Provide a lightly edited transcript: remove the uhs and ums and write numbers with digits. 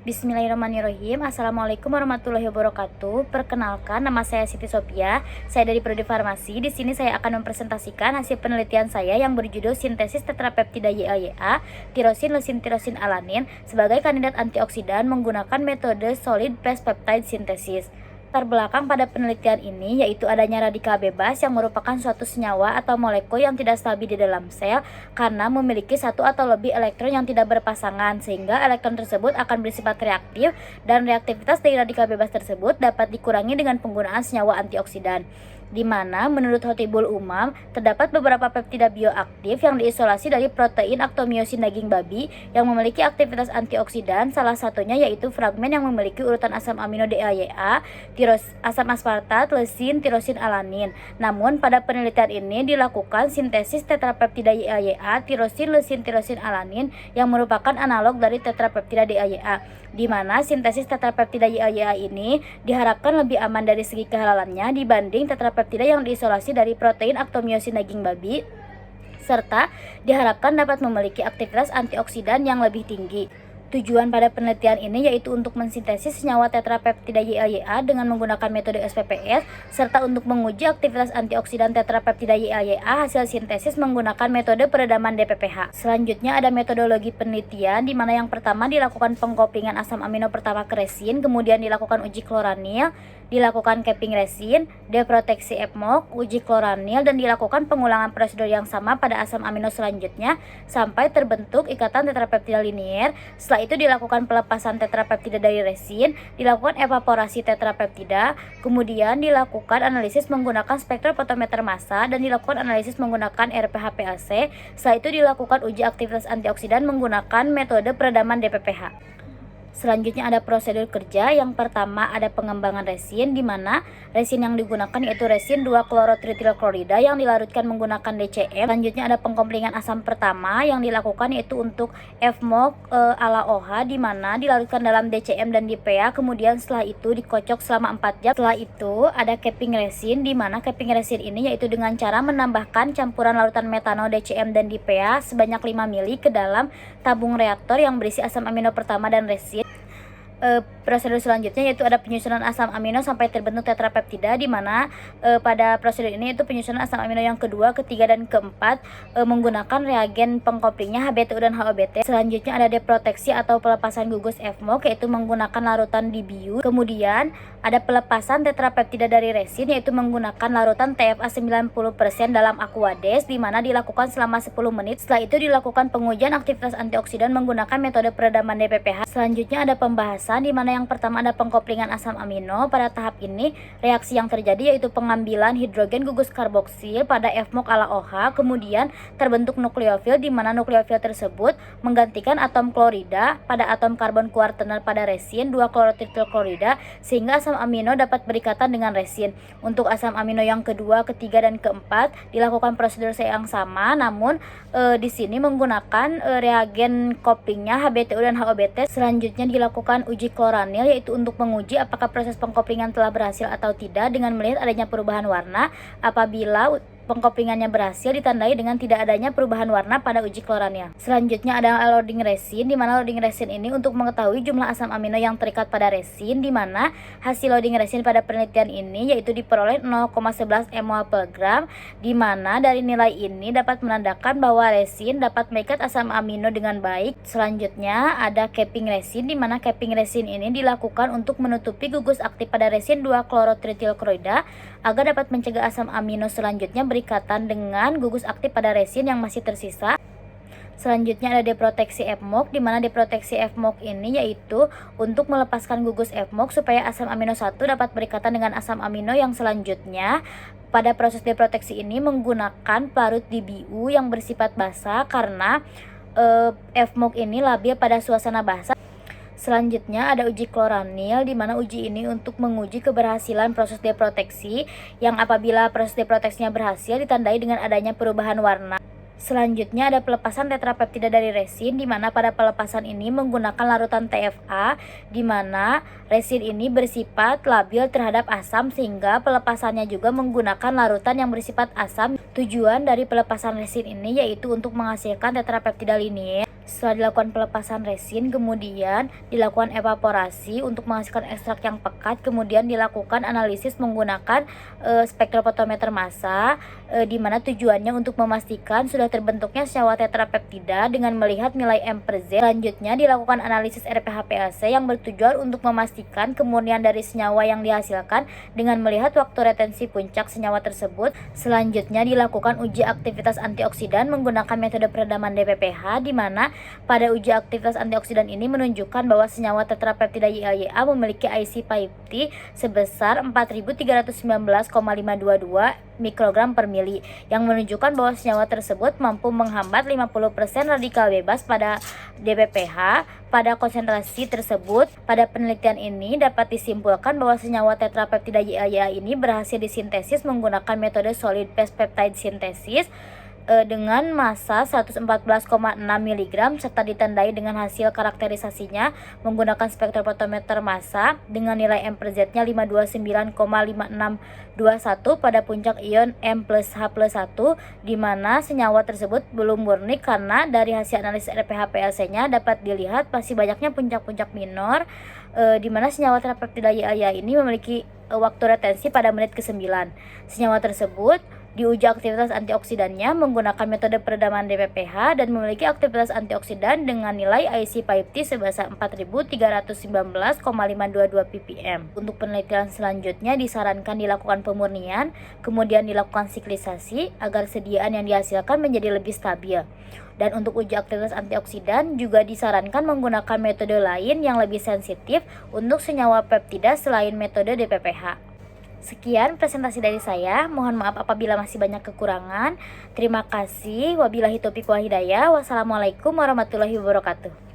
Bismillahirrahmanirrahim. Assalamualaikum warahmatullahi wabarakatuh. Perkenalkan, nama saya Siti Sophia. Saya dari Prodi Farmasi. Di sini saya akan mempresentasikan hasil penelitian saya yang berjudul sintesis tetrapeptida YAYA, tirosin, leusin, tirosin, alanin sebagai kandidat antioksidan menggunakan metode solid phase peptide synthesis. Latar belakang pada penelitian ini yaitu adanya radikal bebas yang merupakan suatu senyawa atau molekul yang tidak stabil di dalam sel karena memiliki satu atau lebih elektron yang tidak berpasangan, sehingga elektron tersebut akan bersifat reaktif dan reaktivitas dari radikal bebas tersebut dapat dikurangi dengan penggunaan senyawa antioksidan. Di mana menurut Hotibul Umam terdapat beberapa peptida bioaktif yang diisolasi dari protein aktomyosin daging babi yang memiliki aktivitas antioksidan, salah satunya yaitu fragmen yang memiliki urutan asam amino DAYA, asam aspartat, leusin, tirosin, alanin. Namun pada penelitian ini dilakukan sintesis tetrapeptida YAYA, tirosin, leusin, tirosin, alanin yang merupakan analog dari tetrapeptida DAYA, di mana sintesis tetrapeptida YAYA ini diharapkan lebih aman dari segi kehalalannya dibanding tetrapeptida yang diisolasi dari protein aktomyosin daging babi, serta diharapkan dapat memiliki aktivitas antioksidan yang lebih tinggi. Tujuan pada penelitian ini yaitu untuk mensintesis senyawa tetrapeptida YAYA dengan menggunakan metode SPPS, serta untuk menguji aktivitas antioksidan tetrapeptida YAYA hasil sintesis menggunakan metode peredaman DPPH. Selanjutnya ada metodologi penelitian, di mana yang pertama dilakukan pengkoplingan asam amino pertama ke resin, kemudian dilakukan uji kloranil, dilakukan capping resin, deproteksi EPMOC, uji kloranil, dan dilakukan pengulangan prosedur yang sama pada asam amino selanjutnya sampai terbentuk ikatan tetrapeptida linier. Setelah itu dilakukan pelepasan tetrapeptida dari resin, dilakukan evaporasi tetrapeptida, kemudian dilakukan analisis menggunakan spektrofotometer massa, dan dilakukan analisis menggunakan RPH-PLC. Setelah itu dilakukan uji aktivitas antioksidan menggunakan metode peredaman DPPH. Selanjutnya ada prosedur kerja. Yang pertama ada pengembangan resin, di mana resin yang digunakan yaitu resin 2-klorotritilklorida yang dilarutkan menggunakan DCM. Selanjutnya ada pengkomplingan asam pertama yang dilakukan yaitu untuk FMOC ala OH, di mana dilarutkan dalam DCM dan DPA. Kemudian setelah itu dikocok selama 4 jam. Setelah itu ada capping resin, di mana capping resin ini yaitu dengan cara menambahkan campuran larutan metanol DCM dan DPA sebanyak 5 ml ke dalam tabung reaktor yang berisi asam amino pertama dan resin. Prosedur selanjutnya yaitu ada penyusunan asam amino sampai terbentuk tetrapeptida, di mana pada prosedur ini itu penyusunan asam amino yang kedua, ketiga, dan keempat menggunakan reagen pengkoplingnya HBTU dan HOBT. Selanjutnya ada deproteksi atau pelepasan gugus FMOC yaitu menggunakan larutan DBU. Kemudian ada pelepasan tetrapeptida dari resin yaitu menggunakan larutan TFA 90% dalam aquades, di mana dilakukan selama 10 menit. Setelah itu dilakukan pengujian aktivitas antioksidan menggunakan metode peredaman DPPH. Selanjutnya ada pembahasan, di mana yang pertama ada pengkoplingan asam amino. Pada tahap ini reaksi yang terjadi yaitu pengambilan hidrogen gugus karboksil pada FMOC ala OH, kemudian terbentuk nukleofil, di mana nukleofil tersebut menggantikan atom klorida pada atom karbon kuartener pada resin 2-klorotritilklorida sehingga asam amino dapat berikatan dengan resin. Untuk asam amino yang kedua, ketiga, dan keempat dilakukan prosedur yang sama, namun di sini menggunakan reagen koplingnya HBTU dan HOBT. Selanjutnya dilakukan uji kloranil yaitu untuk menguji apakah proses pengkoplingan telah berhasil atau tidak dengan melihat adanya perubahan warna. Apabila pengkoplingannya berhasil ditandai dengan tidak adanya perubahan warna pada uji kloranil. Selanjutnya ada loading resin, di mana loading resin ini untuk mengetahui jumlah asam amino yang terikat pada resin, di mana hasil loading resin pada penelitian ini yaitu diperoleh 0,11 mol per gram, di mana dari nilai ini dapat menandakan bahwa resin dapat mengikat asam amino dengan baik. Selanjutnya ada capping resin, di mana capping resin ini dilakukan untuk menutupi gugus aktif pada resin 2-klorotritilklorida agar dapat mencegah asam amino selanjutnya berikatan dengan gugus aktif pada resin yang masih tersisa. Selanjutnya ada deproteksi FMOC, di mana deproteksi FMOC ini yaitu untuk melepaskan gugus FMOC supaya asam amino 1 dapat berikatan dengan asam amino yang selanjutnya. Pada proses deproteksi ini menggunakan pelarut DBU yang bersifat basah karena FMOC ini labil pada suasana basah. Selanjutnya ada uji kloranil, di mana uji ini untuk menguji keberhasilan proses deproteksi, yang apabila proses deproteksinya berhasil ditandai dengan adanya perubahan warna. Selanjutnya ada pelepasan tetrapeptida dari resin, di mana pada pelepasan ini menggunakan larutan TFA, di mana resin ini bersifat labil terhadap asam sehingga pelepasannya juga menggunakan larutan yang bersifat asam. Tujuan dari pelepasan resin ini yaitu untuk menghasilkan tetrapeptida linier. Setelah dilakukan pelepasan resin, kemudian dilakukan evaporasi untuk menghasilkan ekstrak yang pekat, kemudian dilakukan analisis menggunakan spektrofotometer massa, di mana tujuannya untuk memastikan sudah terbentuknya senyawa tetrapeptida dengan melihat nilai M per Z. Selanjutnya dilakukan analisis RPH-PAC yang bertujuan untuk memastikan kemurnian dari senyawa yang dihasilkan dengan melihat waktu retensi puncak senyawa tersebut. Selanjutnya dilakukan uji aktivitas antioksidan menggunakan metode peredaman DPPH, di mana pada uji aktivitas antioksidan ini menunjukkan bahwa senyawa tetrapeptida YAYA memiliki IC50 sebesar 4319,522 mikrogram per mili, yang menunjukkan bahwa senyawa tersebut mampu menghambat 50% radikal bebas pada DPPH pada konsentrasi tersebut. Pada penelitian ini dapat disimpulkan bahwa senyawa tetrapeptida YAYA ini berhasil disintesis menggunakan metode solid phase peptide synthesis dengan massa 114,6 mg serta ditandai dengan hasil karakterisasinya menggunakan spektrofotometer massa dengan nilai M per Z-nya 529,5621 pada puncak ion M plus H plus 1, di mana senyawa tersebut belum murni karena dari hasil analisis RPH-PAC-nya dapat dilihat masih banyaknya puncak-puncak minor, di mana senyawa tetrapeptida YAYA ini memiliki waktu retensi pada menit ke-9. Senyawa tersebut diuji aktivitas antioksidannya menggunakan metode peredaman DPPH dan memiliki aktivitas antioksidan dengan nilai IC50 sebesar 4319,522 ppm. Untuk penelitian selanjutnya disarankan dilakukan pemurnian, kemudian dilakukan siklisasi agar sediaan yang dihasilkan menjadi lebih stabil. Dan untuk uji aktivitas antioksidan juga disarankan menggunakan metode lain yang lebih sensitif untuk senyawa peptida selain metode DPPH. Sekian presentasi dari saya, mohon maaf apabila masih banyak kekurangan. Terima kasih, wabillahi taufiq wal hidayah. Wassalamualaikum warahmatullahi wabarakatuh.